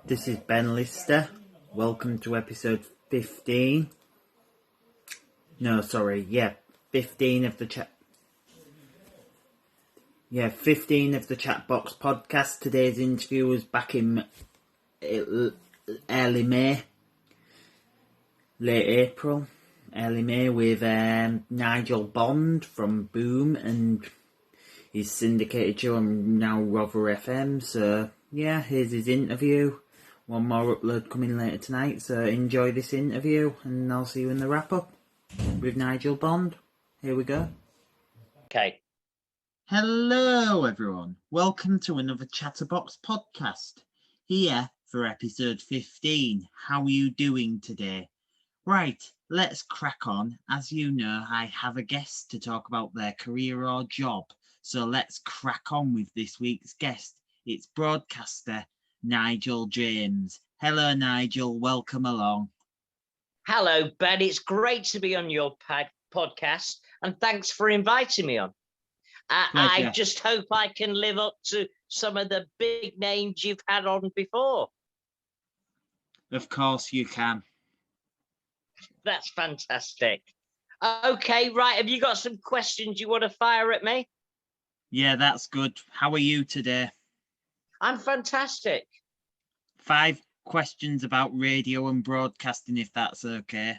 This is Ben Lister. Welcome to episode 15. 15 of the chat. 15 of the Chatbox podcast. Today's interview was back in early May, late April, early May with Nigel Bond from Boom and his syndicated show on now Rover FM. So yeah, here's his interview. One more upload coming later tonight, so enjoy this interview and I'll see you in the wrap up with Nigel Bond. Here we go. Okay. Hello everyone, welcome to another Chatbox podcast. Here for episode 15. How are you doing today? Right, let's crack on. As you know, I have a guest to talk about their career or job. So let's crack on with this week's guest. It's broadcaster Nigel James. Hello Nigel, welcome along. Hello Ben, it's great to be on your podcast and thanks for inviting me on. I just hope I can live up to some of the big names you've had on before. Of course you can. That's fantastic. Okay, right, have you got some questions you want to fire at me? Yeah, that's good. How are you today? I'm fantastic. 5 questions about radio and broadcasting, if that's okay.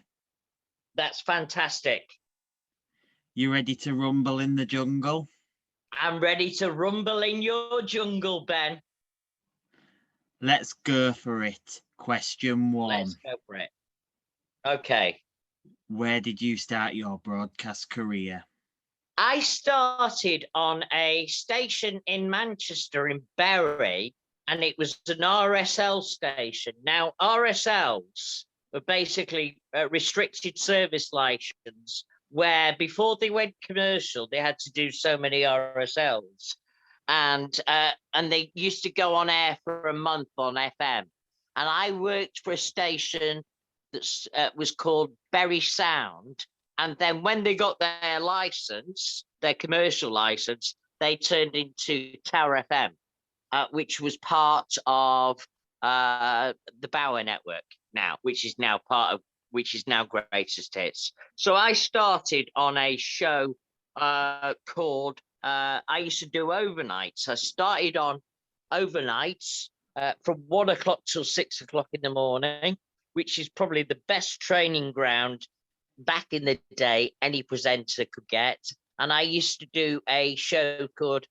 That's fantastic. You ready to rumble in the jungle? I'm ready to rumble in your jungle, Ben. Let's go for it. Question 1. Let's go for it. Okay. Where did you start your broadcast career? I started on a station in Manchester in Bury, and it was an RSL station. Now, RSLs were basically restricted service license, where before they went commercial, they had to do so many RSLs. And they used to go on air for a month on FM. And I worked for a station that was called Bury Sound. And then when they got their license, their commercial license, they turned into Tower FM, which was part of the Bauer network now, which is now Greatest Hits. So I started on a show called, I used to do overnights. I started on overnights from 1 o'clock till 6 o'clock in the morning, which is probably the best training ground back in the day any presenter could get. And I used to do a show called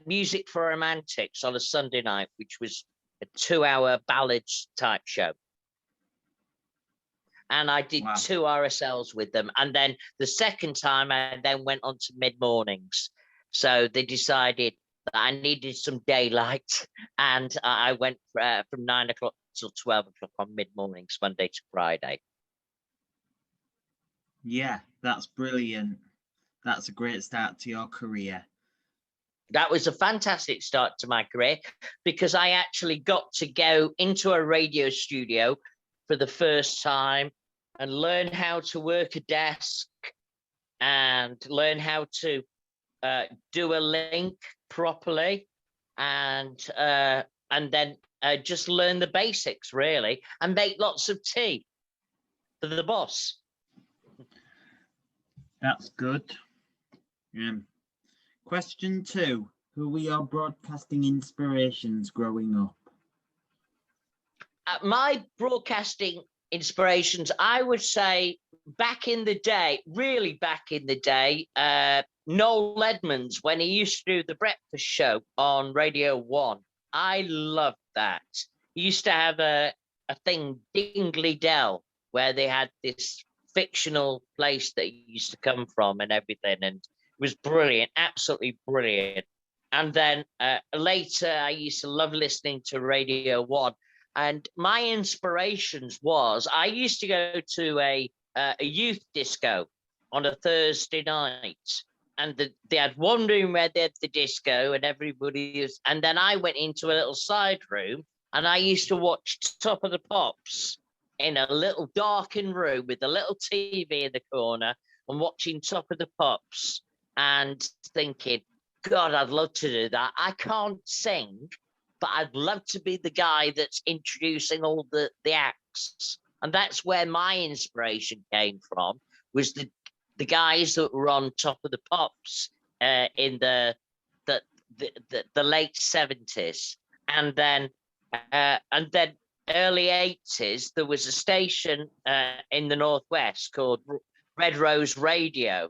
Music for Romantics on a Sunday night, which was a 2-hour ballads type show. And I did 2 RSLs with them. And then the second time I then went on to mid-mornings. So they decided that I needed some daylight. And I went from 9 o'clock till 12 o'clock on mid-mornings, Monday to Friday. Yeah, that's brilliant. That's a great start to your career. That was a fantastic start to my career because I actually got to go into a radio studio for the first time and learn how to work a desk and learn how to do a link properly and then just learn the basics really and make lots of tea for the boss. That's good. Question 2. Who were your broadcasting inspirations growing up? My broadcasting inspirations, I would say back in the day, Noel Edmonds, when he used to do the breakfast show on Radio 1, I loved that. He used to have a thing, Dingley Dell, where they had this fictional place that he used to come from and everything, and it was brilliant, absolutely brilliant. And then later I used to love listening to Radio 1, and my inspirations was I used to go to a youth disco on a Thursday night, and they had one room where they had the disco and everybody was, and then I went into a little side room and I used to watch Top of the Pops in a little darkened room with a little TV in the corner and watching Top of the Pops and thinking, God, I'd love to do that. I can't sing, but I'd love to be the guy that's introducing all the acts. And that's where my inspiration came from, was the guys that were on Top of the Pops in the late 70s. And then early 80s, there was a station in the Northwest called Red Rose Radio.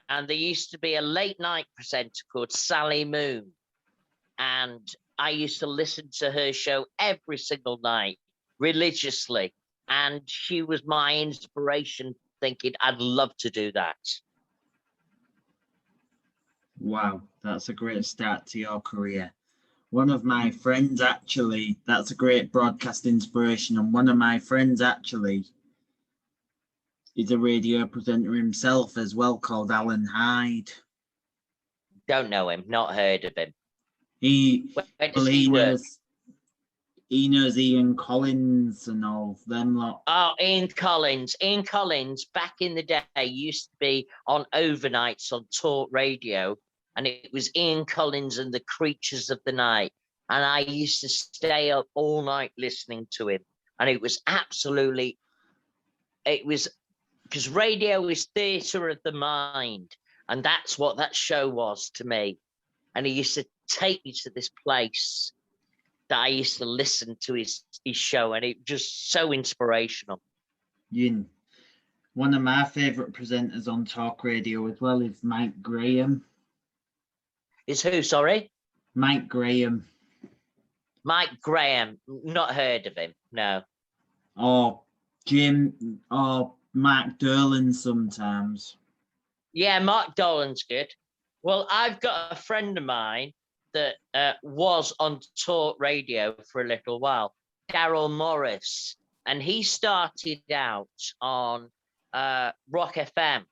And there used to be a late night presenter called Sally Moon. And I used to listen to her show every single night religiously. And she was my inspiration, thinking I'd love to do that. Wow, that's a great start to your career. One of my friends actually, that's a great broadcast inspiration. And one of my friends actually is a radio presenter himself as well, called Alan Hyde. Don't know him, not heard of him. He work? He knows Ian Collins and all of them lot. Oh, Ian Collins. Ian Collins, back in the day, used to be on overnights on Talk Radio, and it was Ian Collins and the Creatures of the Night. And I used to stay up all night listening to him. And it was because radio is theatre of the mind. And that's what that show was to me. And he used to take me to this place that I used to listen to his show, and it was just so inspirational. Yin. One of my favourite presenters on Talk Radio as well is Mike Graham. Is who, sorry? Mike Graham. Mike Graham, not heard of him, no. Or Jim, or Mark Derlin sometimes. Yeah, Mark Dolan's good. Well, I've got a friend of mine that was on Talk Radio for a little while, Daryl Morris, and he started out on Rock FM,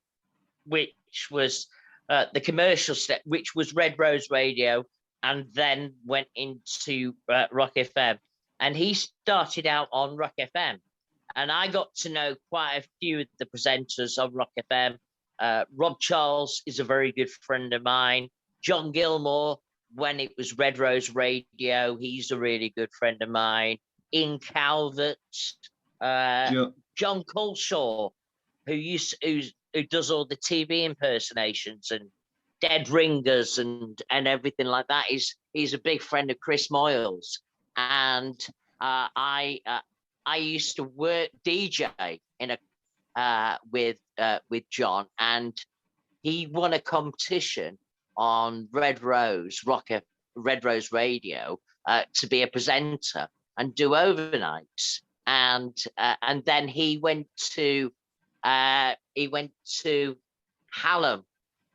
which was the commercial step, which was Red Rose Radio, and then went into Rock FM. And he started out on Rock FM, and I got to know quite a few of the presenters on Rock FM. Rob Charles is a very good friend of mine. John Gilmore, when it was Red Rose Radio, he's a really good friend of mine. Ian Calvert, John Colshaw, who does all the TV impersonations and Dead Ringers and everything like that. He's a big friend of Chris Moyles, and I used to work DJ in a with John, and he won a competition on Red Rose Radio to be a presenter and do overnights, and then he went to Hallam,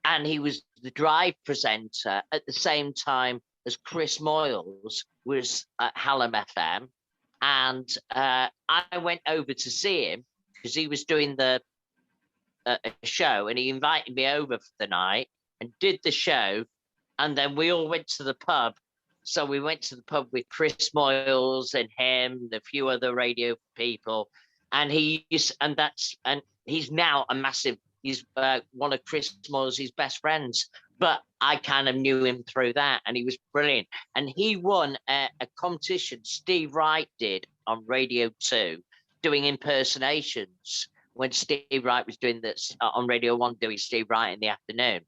and he was the drive presenter at the same time as Chris Moyles was at Hallam FM, and I went over to see him because he was doing the show, and he invited me over for the night and did the show, and then we all went to the pub. So we went to the pub with Chris Moyles and him, and a few other radio people, and he's now a massive. He's one of Chris Moyles' best friends, but I kind of knew him through that, and he was brilliant. And he won a competition Steve Wright did on Radio 2, doing impersonations, when Steve Wright was doing this on Radio 1, doing Steve Wright in the afternoon.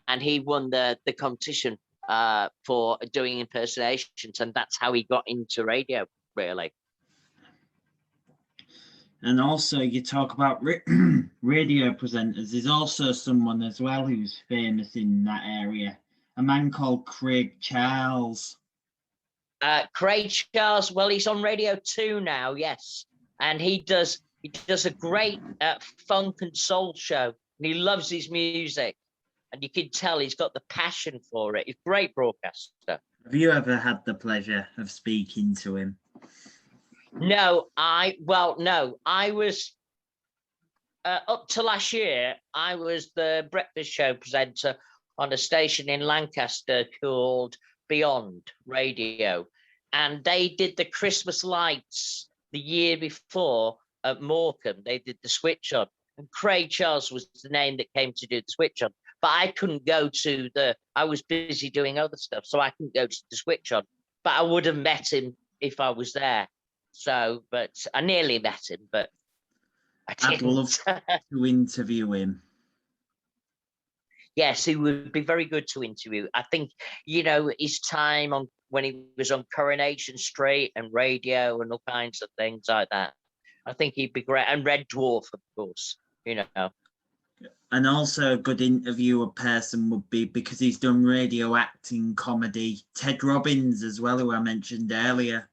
And he won the competition for doing impersonations, and that's how he got into radio, really. And also, you talk about radio presenters. There's also someone as well who's famous in that area, a man called Craig Charles. Craig Charles, well, he's on Radio 2 now, yes. And he does a great funk and soul show, and he loves his music. And you can tell he's got the passion for it. He's a great broadcaster. Have you ever had the pleasure of speaking to him? No, I was, up to last year, I was the breakfast show presenter on a station in Lancaster called Beyond Radio. And they did the Christmas lights the year before at Morecambe. They did the switch on. And Craig Charles was the name that came to do the switch on. But I couldn't go to I was busy doing other stuff, so I couldn't go to the switch on. but I would have met him if I was there. So, but I nearly met him, but I I'd didn't. love to interview him. Yes, he would be very good to interview. I think, his time on when he was on Coronation Street and radio and all kinds of things like that. I think he'd be great. And Red Dwarf, of course, And also a good interviewer person would be, because he's done radio acting, comedy, Ted Robbins as well, who I mentioned earlier.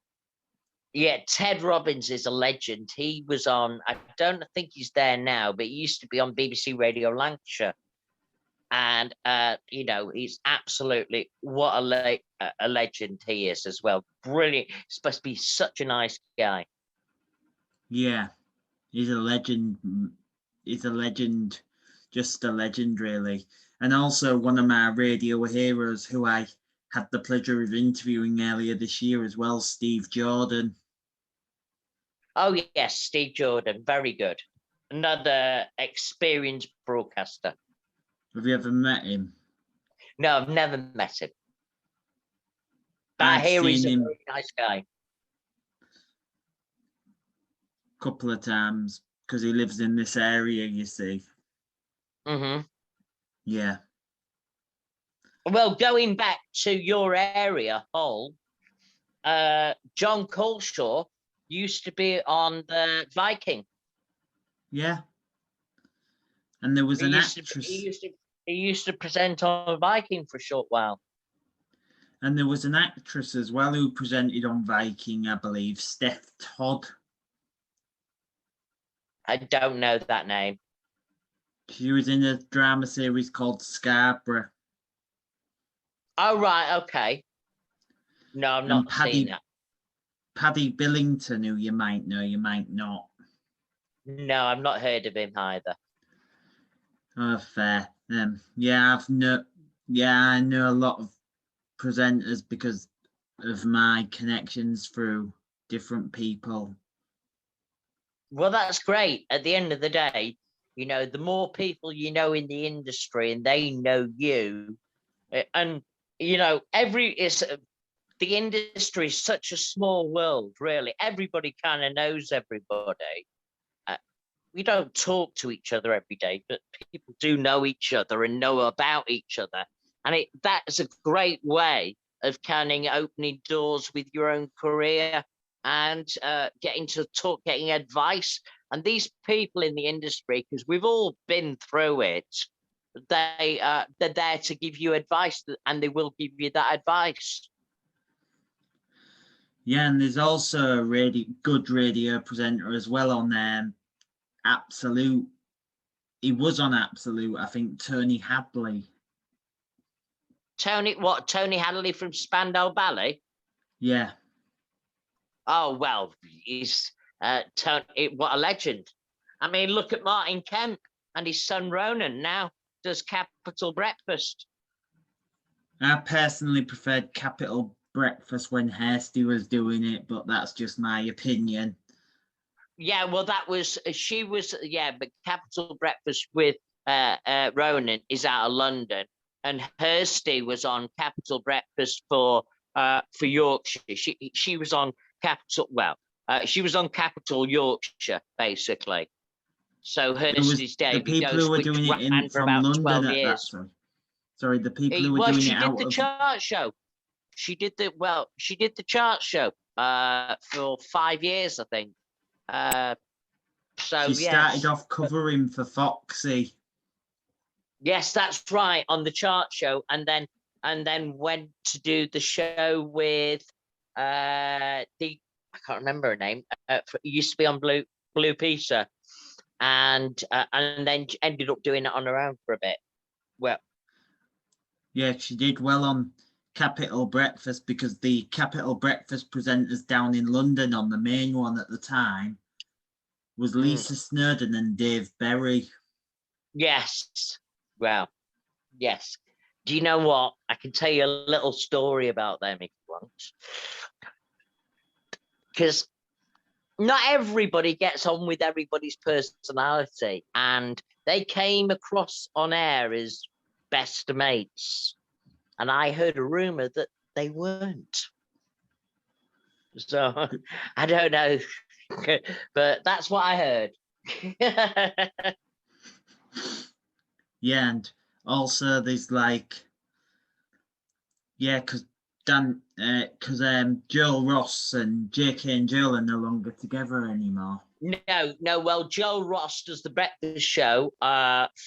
Yeah, Ted Robbins is a legend. He was on, I don't think he's there now, but he used to be on BBC Radio Lancashire. And, he's absolutely, what a legend he is as well. Brilliant. He's supposed to be such a nice guy. Yeah, he's a legend. He's a legend, just a legend, really. And also one of my radio heroes who I had the pleasure of interviewing earlier this year as well, Steve Jordan. Oh, yes, Steve Jordan. Very good. Another experienced broadcaster. Have you ever met him? No, I've never met him. But I hear he's a very nice guy. A couple of times, because he lives in this area, you see. Mm-hmm. Yeah. Well, going back to your area, Hull, John Colshaw used to be on the Viking. Yeah. And there was an actress. He used to present on Viking for a short while. And there was an actress as well who presented on Viking, I believe, Steph Todd. I don't know that name. She was in a drama series called Scarborough. Oh, right, okay. No, I'm not seeing that. Paddy Billington, who you might know, you might not. No, I've not heard of him either. Oh, fair. I know a lot of presenters because of my connections through different people. Well, that's great. At the end of the day, the more people you know in the industry and they know you, and the industry is such a small world, really. Everybody kind of knows everybody. We don't talk to each other every day, but people do know each other and know about each other. And that's a great way of kind of opening doors with your own career and getting to talk, getting advice. And these people in the industry, because we've all been through it, they're there to give you advice, and they will give you that advice. Yeah, and there's also a really good radio presenter as well on Absolute. He was on Absolute, I think, Tony Hadley. Tony Hadley from Spandau Ballet? Yeah. Oh, well, he's what a legend. I mean, look at Martin Kemp and his son Ronan now does Capital Breakfast. I personally preferred Capital Breakfast when Kirsty was doing it, but that's just my opinion. Yeah, well, but Capital Breakfast with Ronan is out of London, and Kirsty was on Capital Breakfast for Yorkshire. She was on she was on Capital Yorkshire, basically. So Kirsty's debut. The people who were doing it from London at that time. Sorry, the people who were doing it out of... She did the chart show. She did the chart show for 5 years, I think. She started off covering for Foxy. Yes, that's right, on the chart show, and then went to do the show with I can't remember her name. It used to be on Blue Peter, and then ended up doing it on her own for a bit. Well, yeah, she did well on Capital Breakfast, because the Capital Breakfast presenters down in London on the main one at the time was Lisa Snowden and Dave Berry. Yes. Well, yes. Do you know what? I can tell you a little story about them if you want. Because not everybody gets on with everybody's personality, and they came across on air as best mates. And I heard a rumor that they weren't. So I don't know, but that's what I heard. Yeah, and also there's like, yeah, because Joel Ross and JK and Joel are no longer together anymore. No. Well, Joel Ross does the breakfast show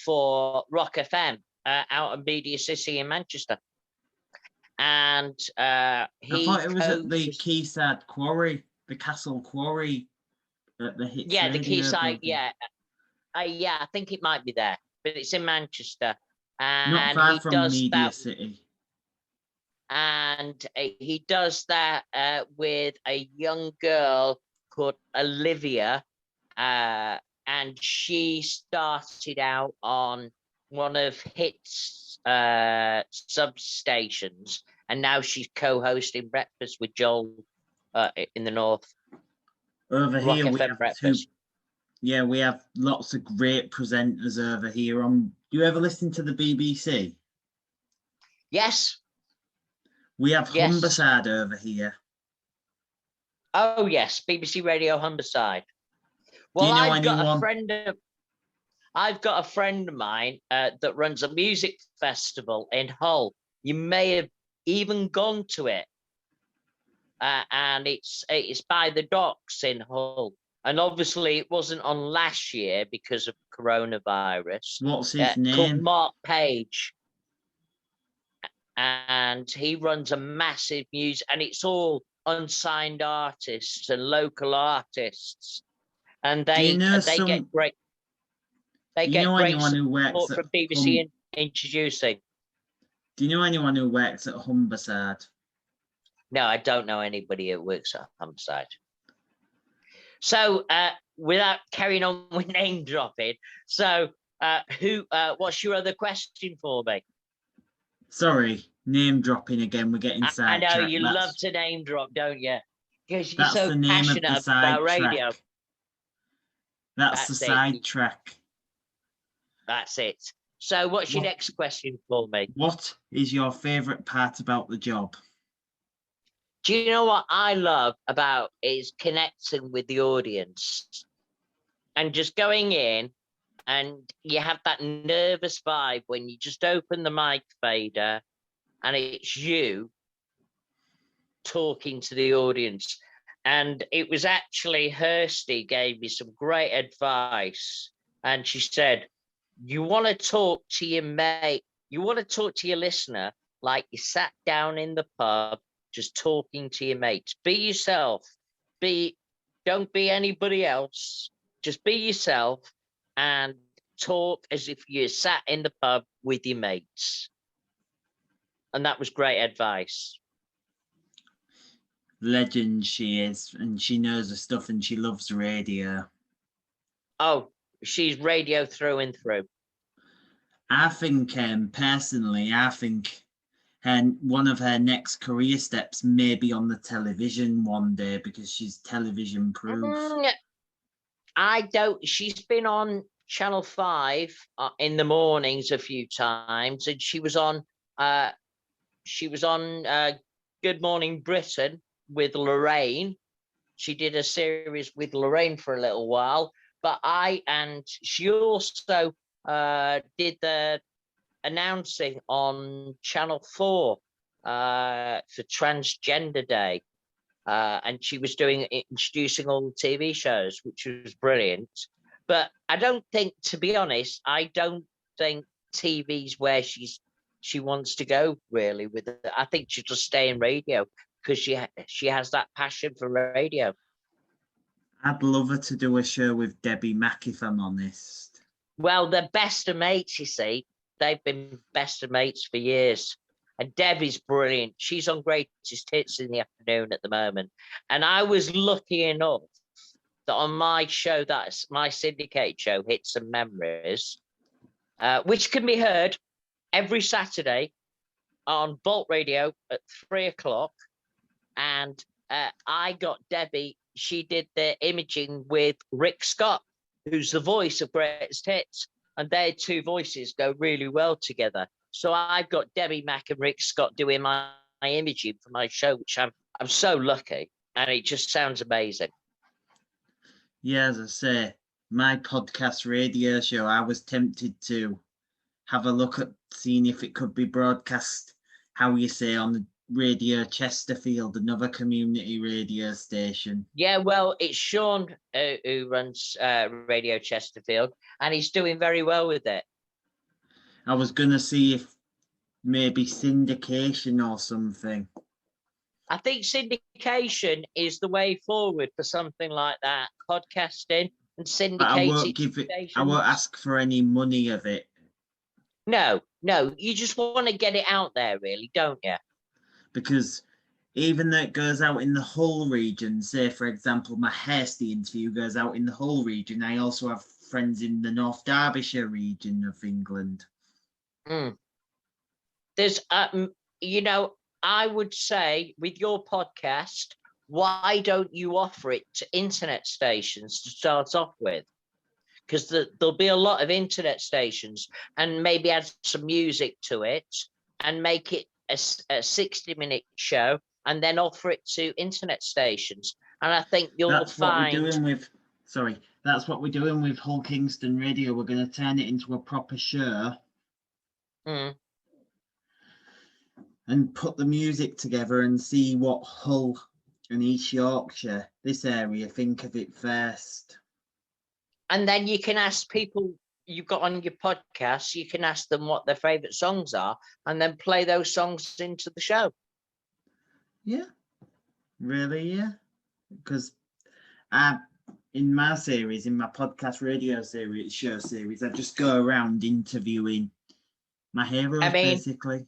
for Rock FM out of Media City in Manchester, and I he thought it was at the Quayside Quarry, the Castle Quarry, at the Hits the Radio Quayside, building. yeah, I think it might be there, but it's in Manchester, Not and far he from does Media that, City. and he does that with a young girl called Olivia, and she started out on one of Hit's substations, and now she's co-hosting Breakfast with Joel in the North. Over Rock here we FM have Breakfast. Yeah, we have lots of great presenters over here. Do you ever listen to the BBC? Yes. We have Yes. Humberside over here. Oh yes, BBC Radio Humberside. Well, I've got a friend of mine that runs a music festival in Hull. You may have even gone to it, and it's by the docks in Hull. And obviously, it wasn't on last year because of coronavirus. What's his Called name? Mark Page, and he runs a massive music, and it's all unsigned artists and local artists, and they get great. They get great support from BBC introducing. Do you know anyone who works at Humberside? No, I don't know anybody who works at Humberside. So, without carrying on with name dropping, so what's your other question for me? Sorry, name dropping again. We're getting sidetracked. I know you love to name drop, don't you? Because you're so the name passionate of the about radio. That's the sidetrack. That's it. So what's your next question for me? What is your favourite part about the job? Do you know what I love about is connecting with the audience and just going in, and you have that nervous vibe when you just open the mic fader and it's you talking to the audience. And it was actually Kirsty gave me some great advice, and she said, you want to talk to your mate, you want to talk to your listener like you sat down in the pub just talking to your mates. Be yourself. Don't be anybody else. Just be yourself and talk as if you sat in the pub with your mates. And that was great advice. Legend she is, and she knows her stuff, and she loves radio. Oh, she's radio through and through. I think, personally, one of her next career steps may be on the television one day, because she's television proof. She's been on Channel 5 in the mornings a few times, and she was on Good Morning Britain with Lorraine. She did a series with Lorraine for a little while, she also did the announcing on Channel 4 for Transgender Day. And she was introducing all the TV shows, which was brilliant. But I don't think, to be honest, TV's where she wants to go really with it. I think she'll just stay in radio because she has that passion for radio. I'd love her to do a show with Debbie Mack, if I'm honest. Well, they're best of mates, you see. They've been best of mates for years. And Debbie's brilliant. She's on Greatest Hits in the afternoon at the moment. And I was lucky enough that on my show, that's my syndicate show, Hits and Memories, which can be heard every Saturday on Bolt Radio at 3:00. And I got Debbie, she did the imaging with Rick Scott, who's the voice of Greatest Hits. And their two voices go really well together. So I've got Debbie Mack and Rick Scott doing my imaging for my show, which I'm so lucky. and it just sounds amazing. Yeah, as I say, my podcast radio show, I was tempted to have a look at seeing if it could be broadcast, how you say, on the Radio Chesterfield, another community radio station. Yeah, well, it's Sean who runs Radio Chesterfield, and he's doing very well with it. I was going to see if maybe syndication or something. I think syndication is the way forward for something like that, podcasting and syndicated. But I won't ask for any money of it. No, you just want to get it out there, really, don't you? Because even though it goes out in the Hull region, say, for example, my Hasty interview goes out in the Hull region, I also have friends in the North Derbyshire region of England. There's, I would say with your podcast, why don't you offer it to internet stations to start off with? Because there'll be a lot of internet stations, and maybe add some music to it and make it a 60-minute show, and then offer it to internet stations. And I think you'll find... That's what we're doing with Hull Kingston Radio. We're going to turn it into a proper show. And put the music together and see what Hull and East Yorkshire, this area, think of it first. And then you can ask people you've got on your podcast, you can ask them what their favourite songs are, and then play those songs into the show. Yeah, really, yeah. Because in my series, in my podcast radio series, show series, I just go around interviewing my heroes, basically.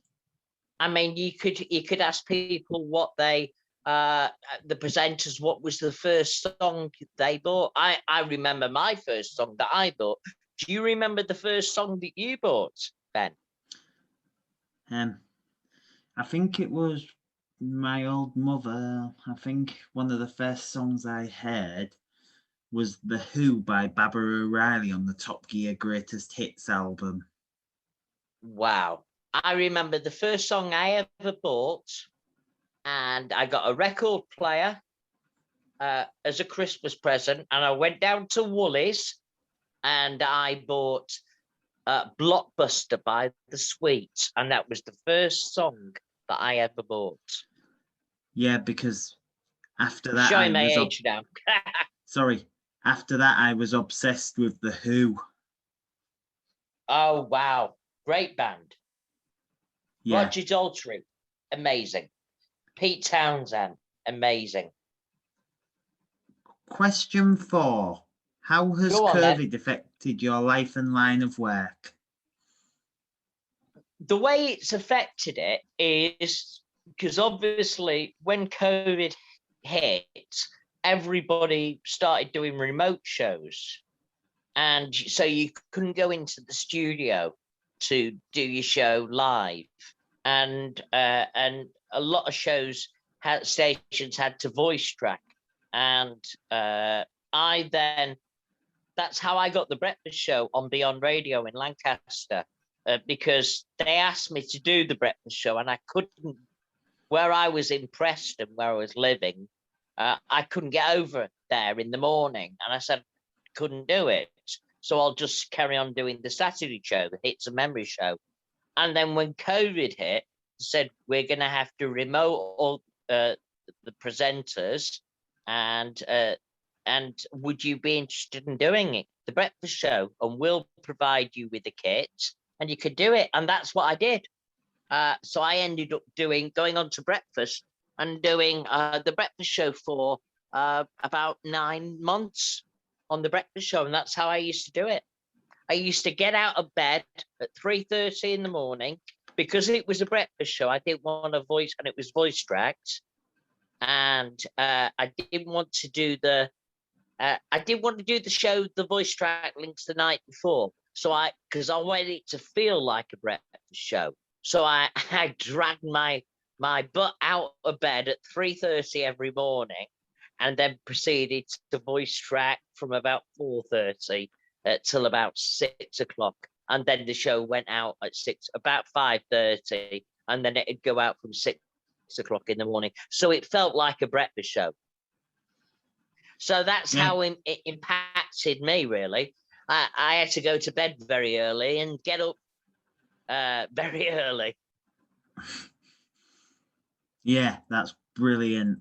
I mean, you could ask people what they, the presenters, what was the first song they bought. I remember my first song that I bought. Do you remember the first song that you bought, Ben? I think it was my old mother. I think one of the first songs I heard was The Who by Barbara O'Reilly on the Top Gear Greatest Hits album. Wow. I remember the first song I ever bought, and I got a record player as a Christmas present, and I went down to Woolies and I bought Blockbuster by The Sweets, and that was the first song that I ever bought. Yeah, because after that, showing my age now. After that, I was obsessed with The Who. Oh wow, great band. Yeah. Roger Daltrey, amazing. Pete Townsend, amazing. Question 4. How has COVID affected your life and line of work? The way it's affected it is because obviously when COVID hit, everybody started doing remote shows. And so you couldn't go into the studio to do your show live. And a lot of stations had to voice track. And that's how I got the breakfast show on Beyond Radio in Lancaster, because they asked me to do the breakfast show, and I couldn't, where I was in Preston, where I was living, I couldn't get over there in the morning. And I said, couldn't do it. So I'll just carry on doing the Saturday show, the Hits and Memory show. And then when COVID hit, said, we're going to have to remote all the presenters, and would you be interested in doing it, the breakfast show, and we'll provide you with the kit and you could do it. And that's what I did. So I ended up going on to breakfast and doing the breakfast show for about 9 months on the breakfast show. And that's how I used to do it. I used to get out of bed at 3:30 in the morning, because it was a breakfast show. I didn't want a voice, and it was voice tracked. And I didn't want to do the show, the voice track links the night before. So because I wanted it to feel like a breakfast show. So I dragged my butt out of bed at 3:30 every morning, and then proceeded to voice track from about 4:30 till about 6 o'clock. And then the show went out at about 5:30, and then it'd go out from 6 o'clock in the morning. So it felt like a breakfast show. So that's how it impacted me, really. I had to go to bed very early and get up very early. Yeah, that's brilliant.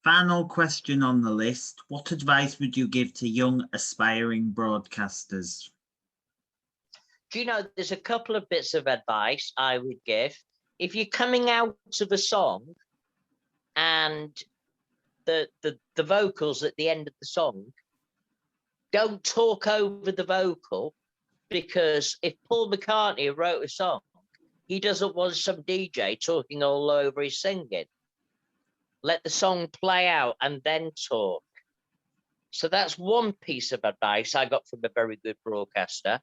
Final question on the list. What advice would you give to young aspiring broadcasters? Do you know, there's a couple of bits of advice I would give. If you're coming out of a song and the vocals at the end of the song, don't talk over the vocal, because if Paul McCartney wrote a song, he doesn't want some DJ talking all over his singing. Let the song play out and then talk. So that's one piece of advice I got from a very good broadcaster.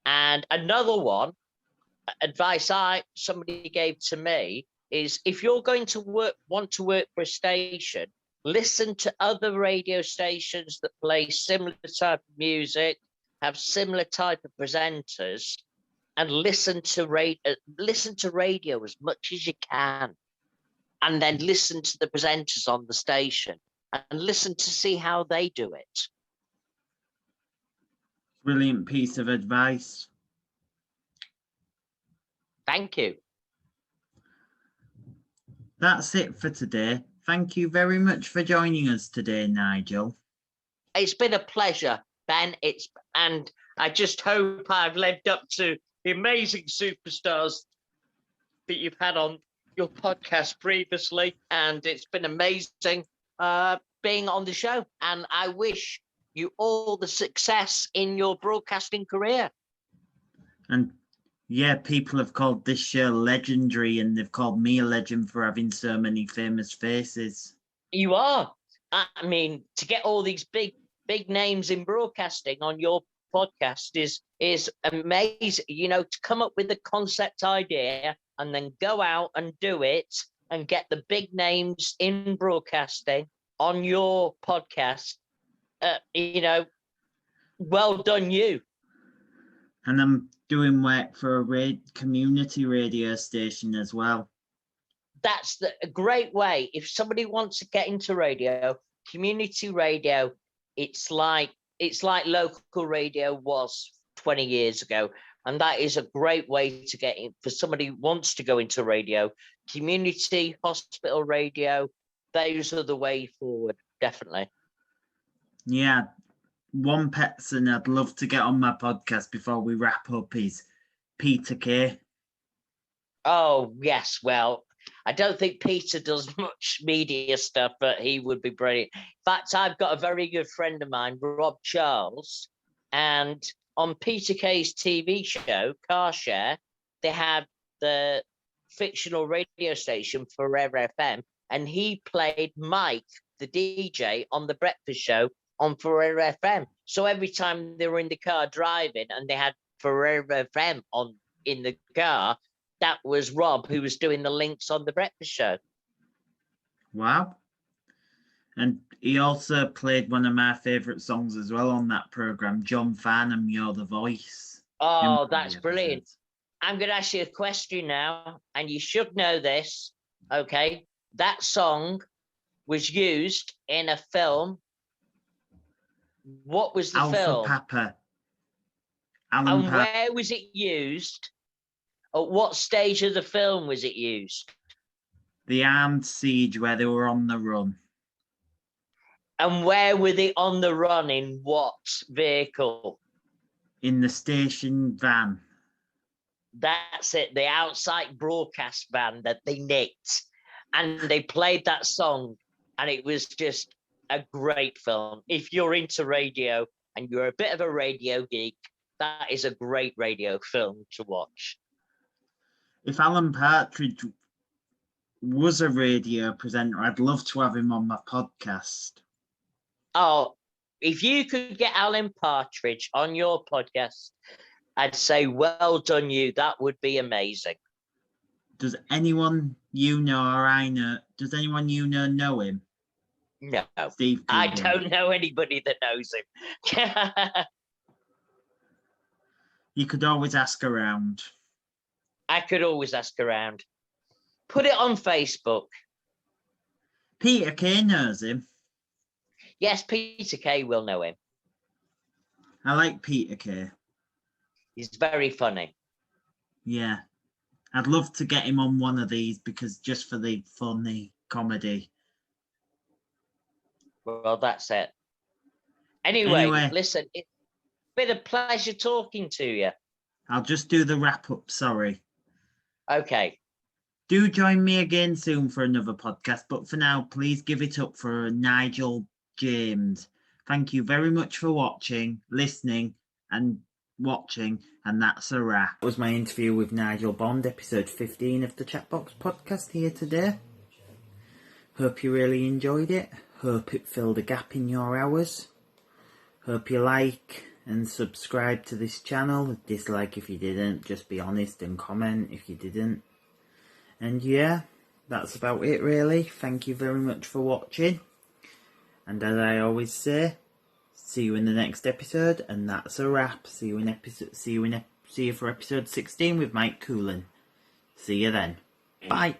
And another one, advice somebody gave to me, is if you're going to want to work for a station, listen to other radio stations that play similar type of music, have similar type of presenters, and listen to radio as much as you can, and then listen to the presenters on the station and listen to see how they do it. Brilliant piece of advice. Thank you. That's it for today. Thank you very much for joining us today, Nigel. It's been a pleasure, Ben. And I just hope I've lived up to the amazing superstars that you've had on your podcast previously, and it's been amazing being on the show. And I wish you all the success in your broadcasting career. And yeah, people have called this show legendary, and they've called me a legend for having so many famous faces. You are. I mean, to get all these big names in broadcasting on your podcast is amazing. You know, to come up with a concept idea and then go out and do it and get the big names in broadcasting on your podcast. You know, well done, you. And I'm doing work for a community radio station as well. That's a great way. If somebody wants to get into radio, community radio, it's like local radio was 20 years ago. And that is a great way to get in for somebody who wants to go into radio. Community, hospital radio, those are the way forward, definitely. Yeah. One person I'd love to get on my podcast before we wrap up is Peter Kay. Oh, yes. Well, I don't think Peter does much media stuff, but he would be brilliant. In fact, I've got a very good friend of mine, Rob Charles, and on Peter Kay's TV show, Car Share, they had the fictional radio station Forever FM, and he played Mike, the DJ, on the breakfast show on Forever FM. So every time they were in the car driving and they had Forever FM on in the car, that was Rob who was doing the links on the breakfast show. Wow. And he also played one of my favourite songs as well on that programme, John Farnham, You're the Voice. Oh, that's brilliant. I'm going to ask you a question now, and you should know this, okay? That song was used in a film. What was the Alpha film? Papa. And where was it used? At what stage of the film was it used? The armed siege, where they were on the run. And where were they on the run? In what vehicle? In the station van. That's it. The outside broadcast van that they nicked. And they played that song. And it was just a great film. If you're into radio and you're a bit of a radio geek, that is a great radio film to watch. If Alan Partridge was a radio presenter, I'd love to have him on my podcast. Oh, if you could get Alan Partridge on your podcast, I'd say, well done, you. That would be amazing. Does anyone you know or I know, does anyone you know him? No, Steve I Coogan. don't know anybody that knows him. You could always ask around. I could always ask around. Put it on Facebook. Peter Kay knows him. Yes, Peter Kay will know him. I like Peter Kay. He's very funny. Yeah. I'd love to get him on one of these because just for the funny comedy. Well, that's it. Anyway, listen, it's been a pleasure talking to you. I'll just do the wrap up, sorry. Okay. Do join me again soon for another podcast, but for now, please give it up for Nigel James. Thank you very much for watching, listening, and watching, and that's a wrap. That was my interview with Nigel Bond, episode 15 of the Chatbox podcast here today. Hope you really enjoyed it. Hope it filled a gap in your hours. Hope you like and subscribe to this channel. Dislike if you didn't. Just be honest and comment if you didn't. And yeah, that's about it really. Thank you very much for watching. And as I always say, see you in the next episode, and that's a wrap. See you for episode 16 with Mike Coolin. See you then. Bye.